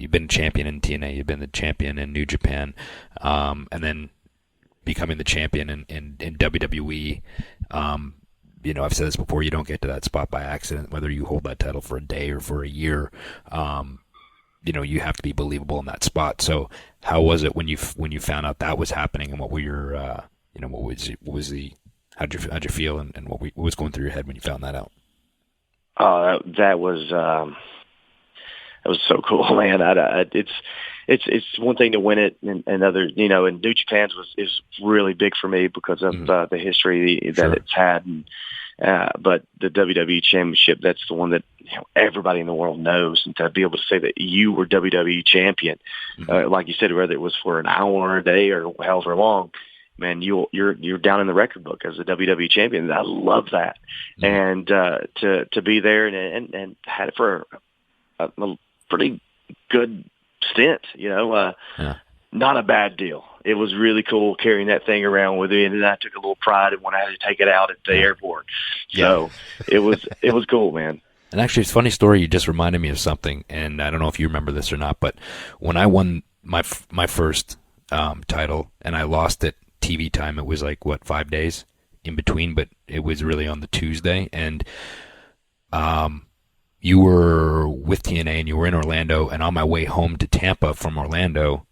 you've been champion in TNA, you've been the champion in New Japan, and then becoming the champion in WWE. I've said this before, you don't get to that spot by accident, whether you hold that title for a day or for a year. You have to be believable in that spot. So how was it when you found out that was happening, and what were your, how'd you feel, and what was going through your head when you found that out? That was so cool, man. It's one thing to win it, and other, and New Japan's is really big for me because of the history that it's had. But the WWE Championship, that's the one that everybody in the world knows, and to be able to say that you were WWE Champion, like you said, whether it was for an hour or a day or however long, man, you're down in the record book as a WWE Champion. I love that, and to be there and had it for a pretty good stint, not a bad deal. It was really cool carrying that thing around with me, and then I took a little pride in when I had to take it out at the airport. So it was cool, man. And actually, it's a funny story. You just reminded me of something, and I don't know if you remember this or not, but when I won my first title and I lost it TV time, it was 5 days in between, but it was really on the Tuesday, and you were with TNA and you were in Orlando, and on my way home to Tampa from Orlando,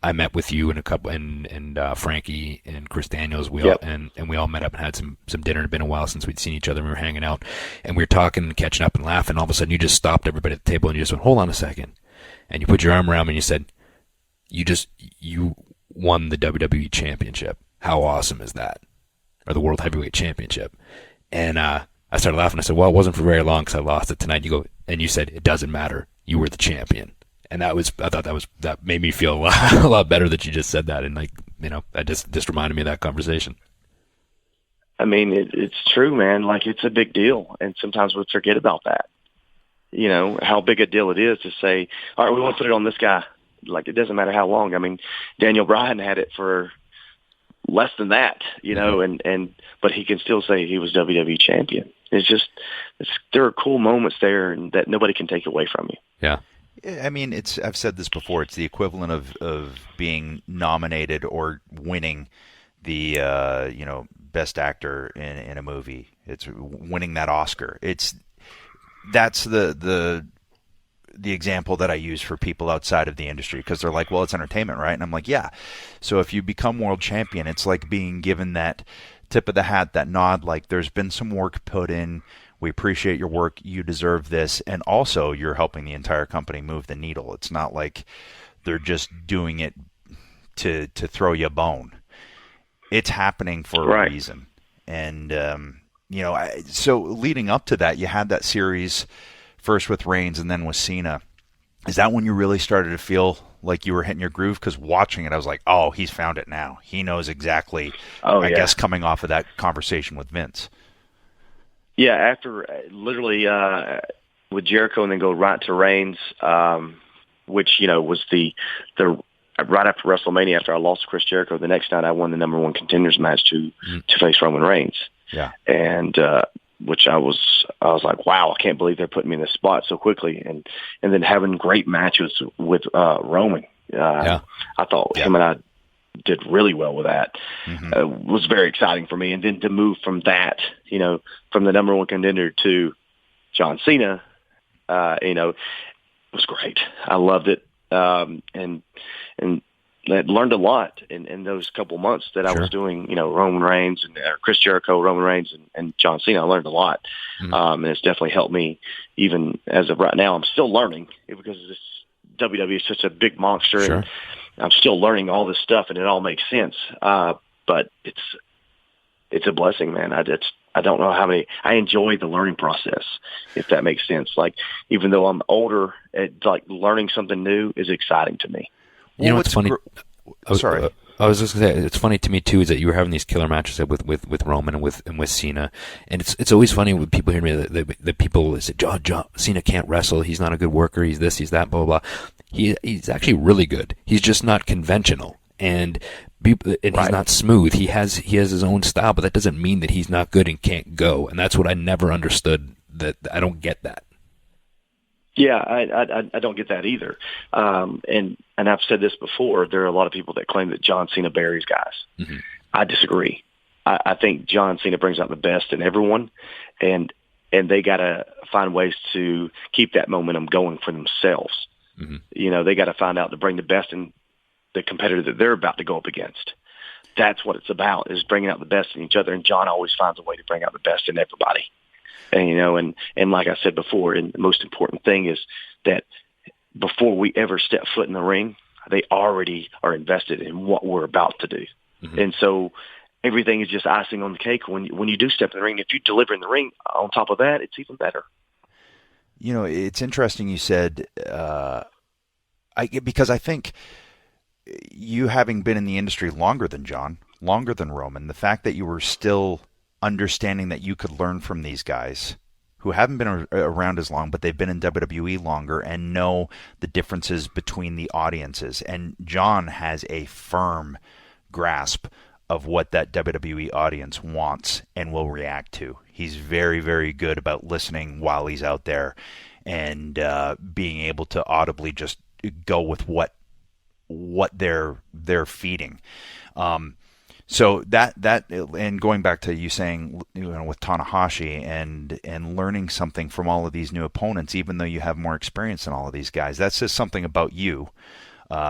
I met with you and a couple and Frankie and Chris Daniels. We all met up and had some dinner. It had been a while since we'd seen each other, and we were hanging out, and we were talking and catching up and laughing. All of a sudden, you just stopped everybody at the table and you just went, "Hold on a second," and you put your arm around me and you said, "You won the WWE Championship. How awesome is that?" Or the World Heavyweight Championship. And I started laughing. I said, "Well, it wasn't for very long because I lost it tonight." And you said, "It doesn't matter. You were the champion." And I thought that made me feel a lot better that you just said that. And that just reminded me of that conversation. I mean, it's true, man. It's a big deal. And sometimes we forget about that. How big a deal it is to say, all right, we want to put it on this guy. It doesn't matter how long. I mean, Daniel Bryan had it for less than that, but he can still say he was WWE champion. There are cool moments there, and that nobody can take away from you. Yeah. I mean, I've said this before. It's the equivalent of being nominated or winning the best actor in a movie. It's winning that Oscar. That's the example that I use for people outside of the industry, because they're like, well, it's entertainment, right? And I'm like, yeah. So if you become world champion, it's like being given that tip of the hat, that nod, like there's been some work put in. We appreciate your work. You deserve this. And also you're helping the entire company move the needle. It's not like they're just doing it to throw you a bone. It's happening for a reason. And, so leading up to that, you had that series first with Reigns and then with Cena. Is that when you really started to feel like you were hitting your groove? Because watching it, I was like, oh, he's found it now. He knows exactly, I guess, coming off of that conversation with Vince. Yeah, after literally with Jericho and then go right to Reigns, which, was the right after WrestleMania, after I lost to Chris Jericho, the next night I won the number one contenders match to face Roman Reigns. Yeah. And which I was like, wow, I can't believe they're putting me in this spot so quickly. And then having great matches with Roman. I thought him and I did really well with that. Was very exciting for me. And then to move from that, from the number one contender to John Cena, it was great. I loved it. And I learned a lot in those couple months that I was doing, Roman Reigns and Chris Jericho, Roman Reigns and John Cena. I learned a lot. And it's definitely helped me even as of right now. I'm still learning because this WWE is such a big monster. Sure. And I'm still learning all this stuff, and it all makes sense. But it's a blessing, man. I don't know how many. I enjoy the learning process, if that makes sense. Even though I'm older, learning something new is exciting to me. What's funny? Sorry. I was just going to say, it's funny to me too, is that you were having these killer matches with Roman and with Cena, and it's always funny when people hear me that people say, John Cena can't wrestle, he's not a good worker, he's this, he's that, blah blah blah. He's actually really good. He's just not conventional, and he's not smooth. He has his own style, but that doesn't mean that he's not good and can't go. And that's what I never understood. That I don't get that. Yeah, I don't get that either. And I've said this before. There are a lot of people that claim that John Cena buries guys. Mm-hmm. I disagree. I think John Cena brings out the best in everyone, and they got to find ways to keep that momentum going for themselves. Mm-hmm. You know, they got to find out to bring the best in the competitor that they're about to go up against. That's what it's about, is bringing out the best in each other. And John always finds a way to bring out the best in everybody. And, you know, and like I said before, and the most important thing is that before we ever step foot in the ring, they already are invested in what we're about to do. Mm-hmm. And so everything is just icing on the cake when you do step in the ring. If you deliver in the ring on top of that, it's even better. You know, it's interesting you said, because I think you, having been in the industry longer than John, longer than Roman, the fact that you were still understanding that you could learn from these guys who haven't been around as long, but they've been in WWE longer and know the differences between the audiences. And John has a firm grasp of what that WWE audience wants and will react to. He's very, very good about listening while he's out there and being able to audibly just go with what they're feeding. So that and going back to you saying, you know, with Tanahashi and learning something from all of these new opponents, even though you have more experience than all of these guys, that says something about you.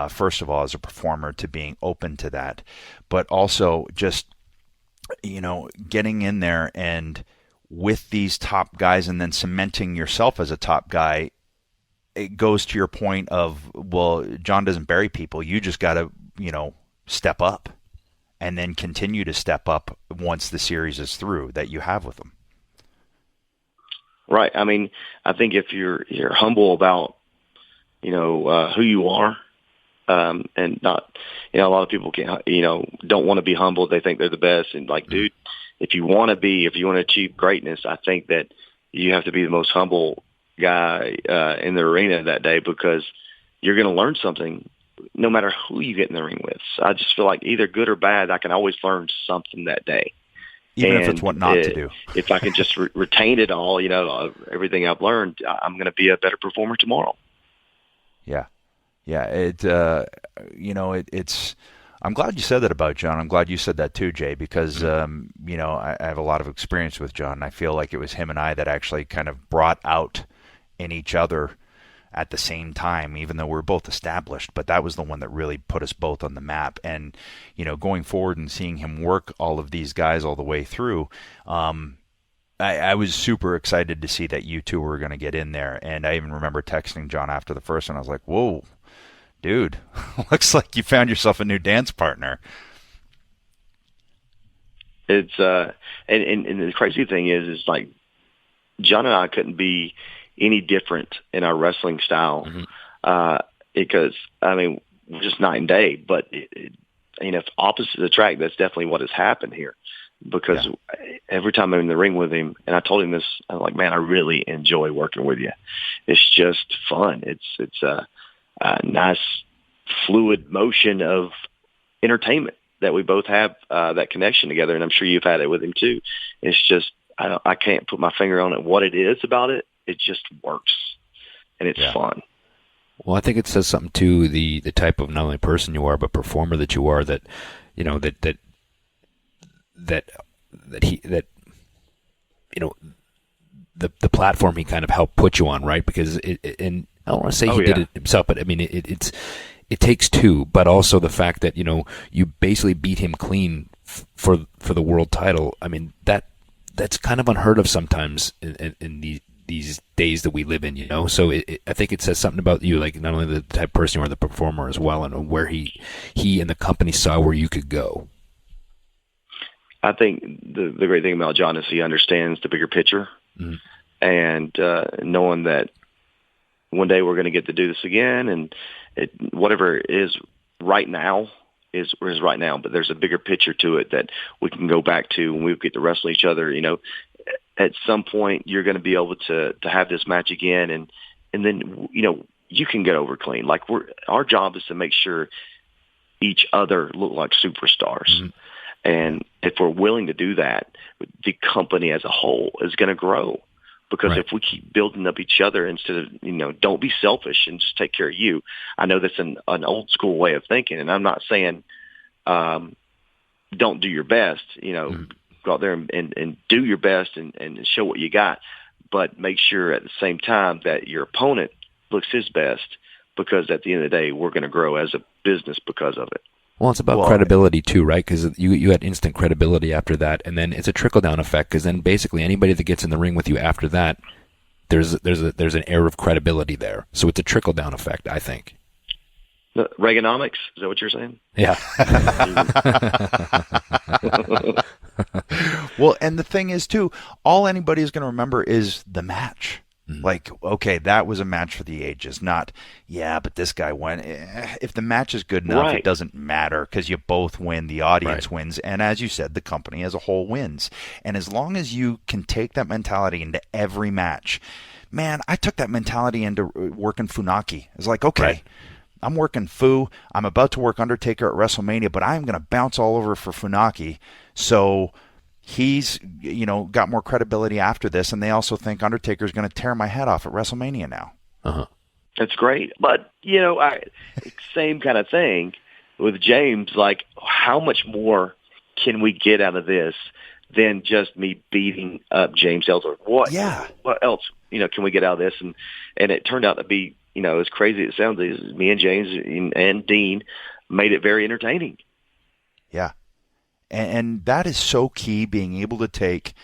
First of all, as a performer, to being open to that, but also just, you know, getting in there and with these top guys and then cementing yourself as a top guy. It goes to your point of, well, John doesn't bury people. You just got to, you know, step up and then continue to step up once the series is through that you have with them. Right. I mean, I think if you're humble about, you know, who you are, and not, you know, a lot of people can't, you know, don't want to be humble. They think they're the best. And like, dude, if you want to achieve greatness, I think that you have to be the most humble guy in the arena that day, because you're going to learn something no matter who you get in the ring with. So I just feel like either good or bad, I can always learn something that day. Even if it's what not to do. If I can just retain it all, you know, everything I've learned, I'm going to be a better performer tomorrow. Yeah. Yeah. It's, I'm glad you said that about John. I'm glad you said that too, Jay, because, you know, I have a lot of experience with John, and I feel like it was him and I that actually kind of brought out in each other at the same time, even though we're both established, but that was the one that really put us both on the map. And, you know, going forward and seeing him work all of these guys all the way through, I was super excited to see that you two were going to get in there. And I even remember texting John after the first one. I was like, whoa, dude, looks like you found yourself a new dance partner. It's, and the crazy thing is like, John and I couldn't be any different in our wrestling style, because, I mean, we're just night and day, but you know, if opposite attract, that's definitely what has happened here, because every time I'm in the ring with him, and I told him this, I'm like, man, I really enjoy working with you. It's just fun. It's a nice fluid motion of entertainment that we both have, that connection together. And I'm sure you've had it with him too. It's just, I can't put my finger on it, what it is about it. It just works, and it's fun. Well, I think it says something to the type of not only person you are, but performer that you are. That, you know, that you know, the platform he kind of helped put you on, right? Because and I don't want to say he did it himself, but I mean it takes two. But also the fact that, you know, you basically beat him clean for the world title. I mean, that's kind of unheard of sometimes in these days that we live in, you know. So I think it says something about you, like not only the type of person you are, the performer as well, and where he and the company saw where you could go. I think the great thing about John is he understands the bigger picture, and knowing that one day we're going to get to do this again, and whatever it is right now is right now, but there's a bigger picture to it that we can go back to when we get to wrestle each other. You know, at some point you're going to be able to have this match again, and then, you know, you can get over clean. Like, our job is to make sure each other look like superstars. And if we're willing to do that, the company as a whole is going to grow, Because Right. if we keep building up each other instead of, don't be selfish and just take care of you. I know that's an old school way of thinking, and I'm not saying don't do your best. Go out there and do your best and show what you got, but make sure at the same time that your opponent looks his best, because at the end of the day, we're going to grow as a business because of it. Well, it's about credibility too, right? Because you had instant credibility after that, and then it's a trickle-down effect. Because then basically anybody that gets in the ring with you after that, there's an air of credibility there. So it's a trickle-down effect, I think. Reaganomics, is that what you're saying? Yeah. Well, and the thing is too, all anybody is going to remember is the match. Like, okay, that was a match for the ages, not, but this guy won. If the match is good enough, It doesn't matter, because you both win, the audience wins, and as you said, the company as a whole wins. And as long as you can take that mentality into every match, man, I took that mentality into working Funaki. It's like, okay, I'm working Fu, I'm about to work Undertaker at WrestleMania, but I'm going to bounce all over for Funaki, so he's, got more credibility after this, and they also think Undertaker's going to tear my head off at WrestleMania now. Uh-huh. That's great. But, same kind of thing with James, like, how much more can we get out of this than just me beating up James Ellsworth? What else, can we get out of this? And it turned out to be, as crazy as it sounds, me and James and Dean made it very entertaining. Yeah. And that is so key, being able to take,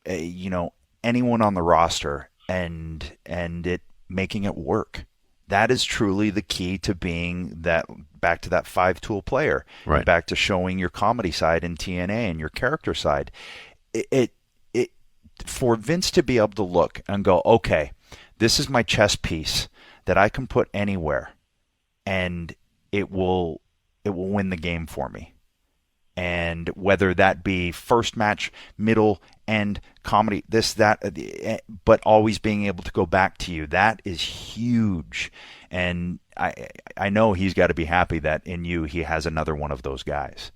anyone on the roster and it making it work. That is truly the key to being back to that 5-tool player, right? Back to showing your comedy side in TNA and your character side. It for Vince to be able to look and go, okay, this is my chess piece that I can put anywhere, and it will win the game for me. And whether that be first match, middle, end, comedy, this, that, but always being able to go back to you, that is huge. And I know he's got to be happy that in you he has another one of those guys.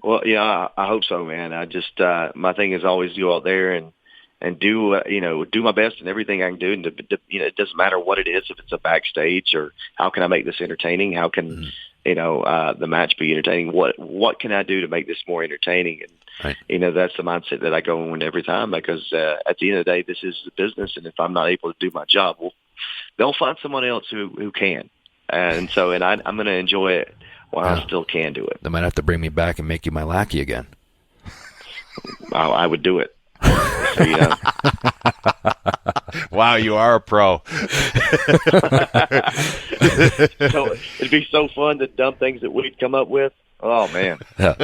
Well, yeah, I hope so, man. I just my thing is always go out there and do do my best in everything I can do, and it doesn't matter what it is, if it's a backstage or how can I make this entertaining, how can the match be entertaining, what can I do to make this more entertaining, and that's the mindset that I go in every time, because at the end of the day, this is the business, and if I'm not able to do my job, well, they'll find someone else who can, and I'm going to enjoy it while I still can do it. They might have to bring me back and make you my lackey again. I would do it. So, Wow, you are a pro. So it'd be so fun, the dumb things that we'd come up with. Oh, man. Yeah.